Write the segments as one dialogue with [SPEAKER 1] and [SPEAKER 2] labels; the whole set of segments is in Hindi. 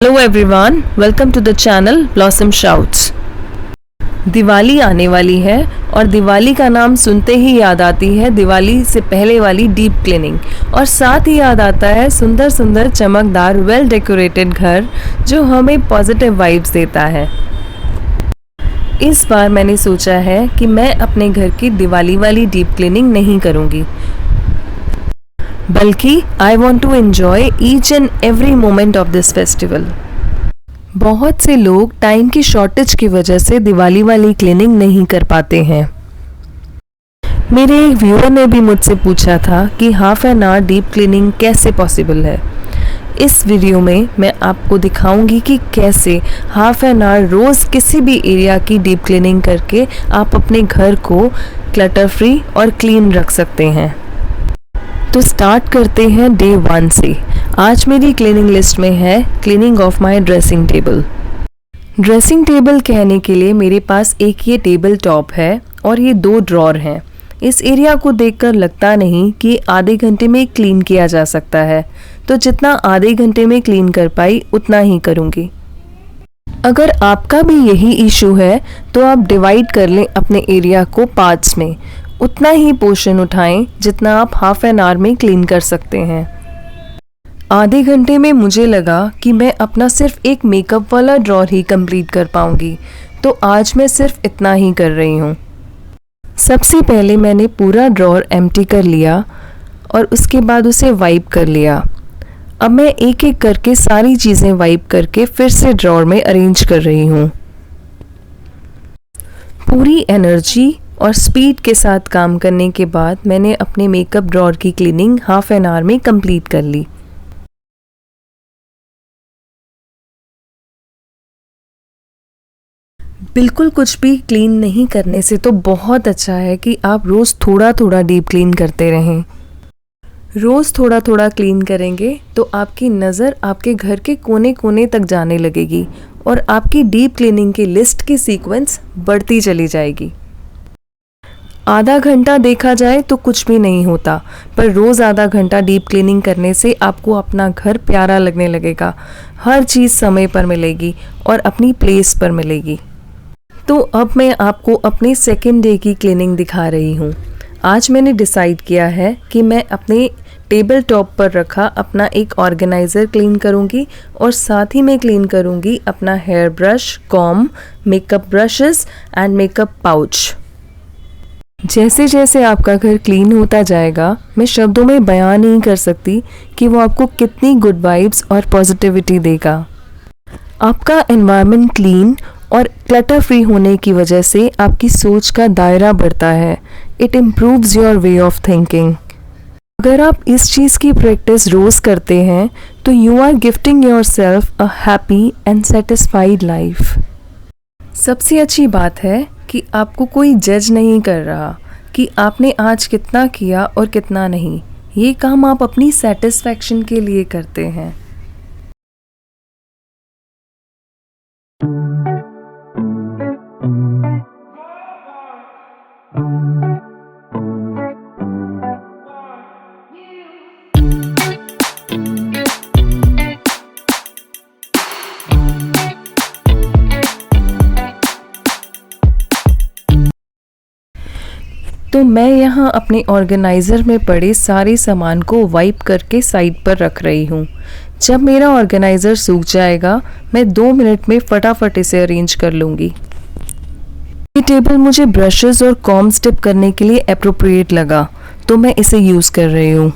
[SPEAKER 1] Hello everyone, welcome to the channel blossom shouts. Diwali आने वाली है और दिवाली का नाम सुनते ही याद आती है दिवाली से पहले वाली डीप क्लीनिंग और साथ ही याद आता है सुंदर सुंदर चमकदार वेल डेकोरेटेड घर जो हमें पॉजिटिव वाइब्स देता है। इस बार मैंने सोचा है कि मैं अपने घर की दिवाली वाली डीप क्लीनिंग नहीं करूँगी, बल्कि I want to enjoy each and every moment of this festival. बहुत से लोग टाइम की शॉर्टेज की वजह से दिवाली वाली क्लीनिंग नहीं कर पाते हैं। मेरे एक व्यूअर ने भी मुझसे पूछा था कि half an our deep cleaning कैसे पॉसिबल है। इस वीडियो में मैं आपको दिखाऊंगी कि कैसे हाफ एन आवर रोज़ किसी भी एरिया की डीप क्लीनिंग करके आप अपने घर को क्लटर फ्री और क्लीन रख सकते हैं। तो स्टार्ट करते हैं डे 1 से। आज मेरी क्लीनिंग लिस्ट में है cleaning of my dressing table. Dressing table कहने के लिए मेरे पास एक ये टेबल टॉप है और ये 2 ड्रॉर हैं। इस एरिया को देखकर लगता नहीं कि आधे घंटे में क्लीन किया जा सकता है, तो जितना आधे घंटे में क्लीन कर पाई उतना ही करूँगी। अगर आपका भी यही इशू है तो आप डिवाइड कर लें अपने एरिया को पार्ट्स में, उतना ही पोर्शन उठाएं जितना आप हाफ एन आवर में क्लीन कर सकते हैं। आधे घंटे में मुझे लगा कि मैं अपना सिर्फ एक मेकअप वाला ड्रॉर ही कंप्लीट कर पाऊंगी, तो आज मैं सिर्फ इतना ही कर रही हूँ। सबसे पहले मैंने पूरा ड्रॉर एम्प्टी कर लिया और उसके बाद उसे वाइप कर लिया। अब मैं एक एक करके सारी चीज़ें वाइप करके फिर से ड्रॉर में अरेंज कर रही हूँ। पूरी एनर्जी और स्पीड के साथ काम करने के बाद मैंने अपने मेकअप ड्रॉर की क्लीनिंग हाफ एन आवर में कंप्लीट कर ली। बिल्कुल कुछ भी क्लीन नहीं करने से तो बहुत अच्छा है कि आप रोज़ थोड़ा थोड़ा डीप क्लीन करते रहें। रोज़ थोड़ा थोड़ा क्लीन करेंगे तो आपकी नज़र आपके घर के कोने कोने तक जाने लगेगी और आपकी डीप क्लीनिंग की लिस्ट की सीक्वेंस बढ़ती चली जाएगी। आधा घंटा देखा जाए तो कुछ भी नहीं होता, पर रोज़ आधा घंटा डीप क्लीनिंग करने से आपको अपना घर प्यारा लगने लगेगा। हर चीज़ समय पर मिलेगी और अपनी प्लेस पर मिलेगी। तो अब मैं आपको अपने सेकेंड डे की क्लीनिंग दिखा रही हूँ। आज मैंने डिसाइड किया है कि मैं अपने टेबल टॉप पर रखा अपना एक ऑर्गेनाइज़र क्लीन करूँगी और साथ ही मैं क्लीन करूँगी अपना hair brush, comb, makeup brushes and makeup pouch. जैसे जैसे आपका घर क्लीन होता जाएगा, मैं शब्दों में बयान नहीं कर सकती कि वो आपको कितनी गुड वाइब्स और पॉजिटिविटी देगा। आपका एनवायरनमेंट क्लीन और क्लटर फ्री होने की वजह से आपकी सोच का दायरा बढ़ता है। It improves your way of thinking. अगर आप इस चीज़ की प्रैक्टिस रोज़ करते हैं तो you are gifting your self a happy and satisfied life. सबसे अच्छी बात है कि आपको कोई जज नहीं कर रहा कि आपने आज कितना किया और कितना नहीं। ये काम आप अपनी सेटिस्फैक्शन के लिए करते हैं। तो मैं यहाँ अपने ऑर्गेनाइज़र में पड़े सारे सामान को वाइप करके साइड पर रख रही हूँ। जब मेरा ऑर्गेनाइज़र सूख जाएगा, मैं 2 मिनट में फटाफट इसे अरेंज कर लूँगी। ये टेबल मुझे ब्रशेस और कॉम्ब स्टिप करने के लिए एप्रोप्रिएट लगा, तो मैं इसे यूज़ कर रही हूँ।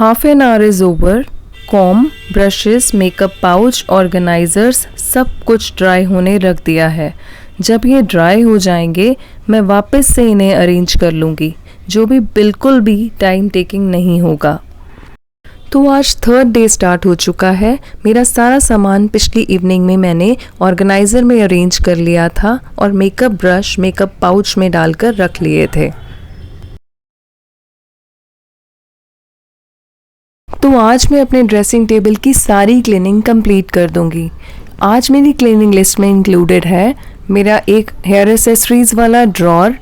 [SPEAKER 1] Half an hour is over. Comb, brushes, makeup pouch, organisers सब कुछ ड्राई होने रख दिया है। जब ये ड्राई हो जाएंगे मैं वापस से इन्हें अरेंज कर लूँगी, जो भी बिल्कुल भी टाइम टेकिंग नहीं होगा। तो आज थर्ड डे स्टार्ट हो चुका है। मेरा सारा सामान पिछली इवनिंग में मैंने ऑर्गेनाइज़र में अरेंज कर लिया था और मेकअप ब्रश मेकअप पाउच में डालकर रख लिए थे। तो आज मैं अपने ड्रेसिंग टेबल की सारी क्लीनिंग कंप्लीट कर दूंगी। आज मेरी क्लीनिंग लिस्ट में इंक्लूडेड है मेरा एक हेयर एसेसरीज वाला ड्रॉर,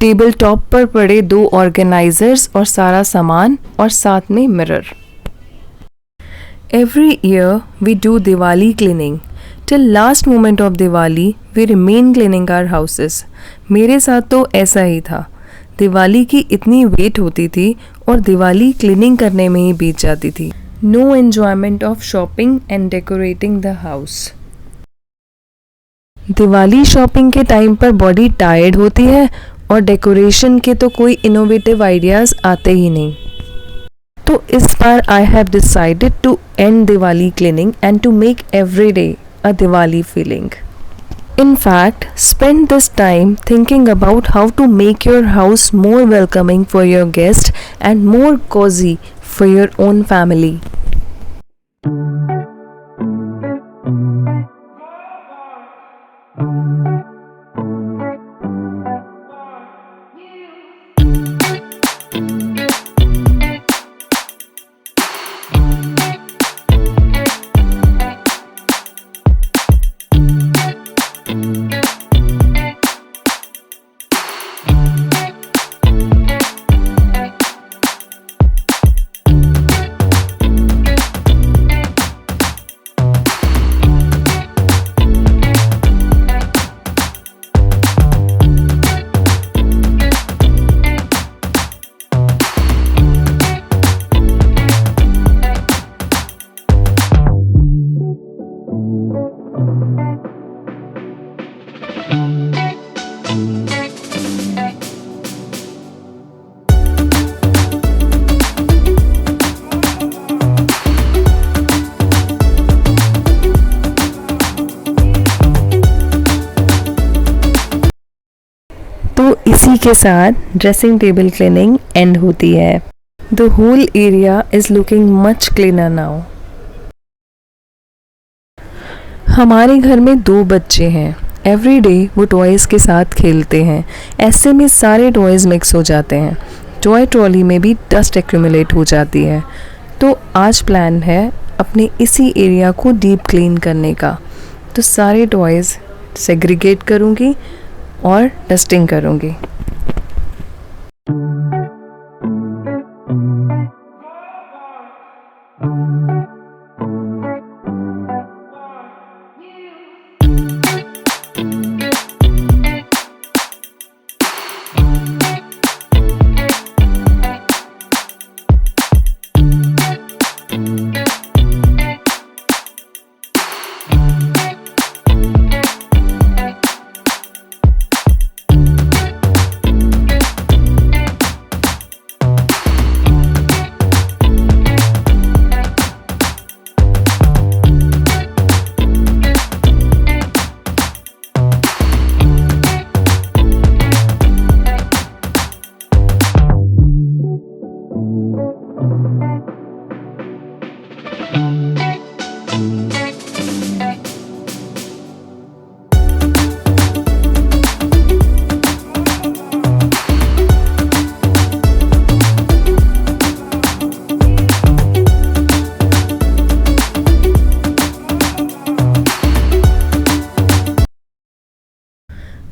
[SPEAKER 1] टेबल टॉप पर पड़े 2 ऑर्गेनाइजर्स और सारा सामान, और साथ में mirror. Every year we do Diwali cleaning. Till last moment of Diwali we remain cleaning our houses. मेरे साथ तो ऐसा ही था। दिवाली की इतनी वेट होती थी और दिवाली क्लीनिंग करने में ही बीत जाती थी। No enjoyment of shopping and decorating the house. Diwali shopping के टाइम पर बॉडी टायर्ड होती है और डेकोरेशन के तो कोई इनोवेटिव आइडियाज़ आते ही नहीं। तो इस बार I have decided to end Diwali cleaning and to make every day a Diwali feeling. In fact, spend this time thinking about how to make your house more welcoming for your guests and more cozy for your own family. तो इसी के साथ ड्रेसिंग टेबल क्लीनिंग एंड होती है। The whole area is looking much cleaner now. हमारे घर में 2 बच्चे हैं। एवरी डे वो टॉयज़ के साथ खेलते हैं। ऐसे में सारे टॉयज़ मिक्स हो जाते हैं। टॉय ट्रॉली में भी डस्ट एक्यूमुलेट हो जाती है। तो आज प्लान है अपने इसी एरिया को डीप क्लीन करने का। तो सारे टॉयज़ सेग्रीगेट करूँगी और डस्टिंग करूँगी।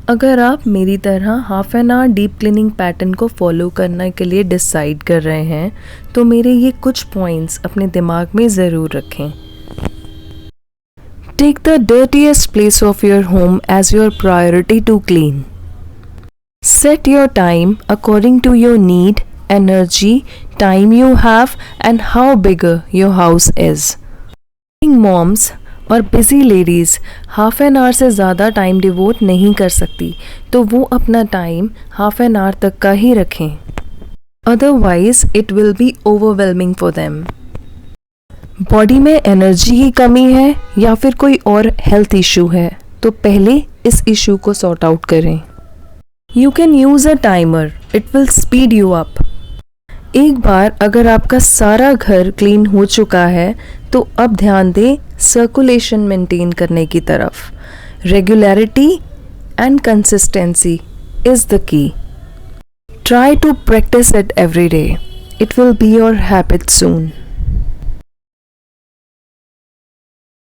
[SPEAKER 1] अगर आप मेरी तरह half an our deep cleaning pattern को फॉलो करने के लिए डिसाइड कर रहे हैं तो मेरे ये कुछ पॉइंट्स अपने दिमाग में ज़रूर रखें। Take the dirtiest place of your home as your priority to clean. Set your time according to your need, energy, time you have and how bigger your house is. Moms और busy ladies half an hour से ज़्यादा टाइम डिवोट नहीं कर सकती, तो वो अपना टाइम हाफ एन आवर तक का ही रखें। Otherwise, it will be overwhelming for them. Body में एनर्जी की कमी है या फिर कोई और हेल्थ इशू है, तो पहले इस इशू को सॉर्ट आउट करें. You can use a timer, it will speed you up. एक बार अगर आपका सारा घर क्लीन हो चुका है तो अब ध्यान दें सर्कुलेशन मेंटेन करने की तरफ. Regularity and consistency is the key. Try to practice it every day. It will be your habit soon.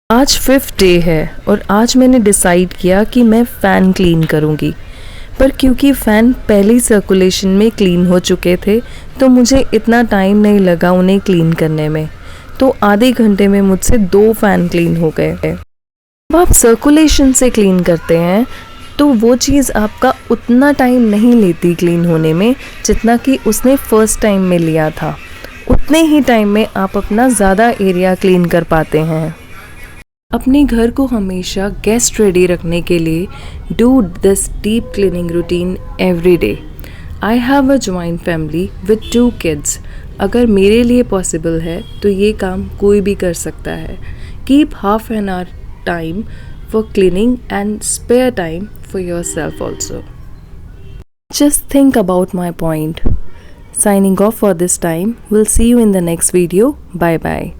[SPEAKER 1] आज 5th डे है और आज मैंने डिसाइड किया कि मैं फ़ैन क्लीन करूँगी, पर क्योंकि फ़ैन पहले सर्कुलेशन में क्लीन हो चुके थे तो मुझे इतना टाइम नहीं लगा उन्हें क्लीन करने में, तो आधे घंटे में मुझसे 2 फ़ैन क्लीन हो गए. जब आप सर्कुलेशन से क्लीन करते हैं तो वो चीज़ आपका उतना टाइम नहीं लेती क्लीन होने में जितना कि उसने फर्स्ट टाइम में लिया था. उतने ही टाइम में आप अपना ज़्यादा एरिया क्लीन कर पाते हैं. अपने घर को हमेशा गेस्ट रेडी रखने के लिए do this deep cleaning routine every day. I have a joint family with 2 kids. अगर मेरे लिए पॉसिबल है तो ये काम कोई भी कर सकता है. Keep half an hour time for cleaning and spare time for your self also. Just think about my point. Signing off for this time. We'll see you in the next video. Bye bye.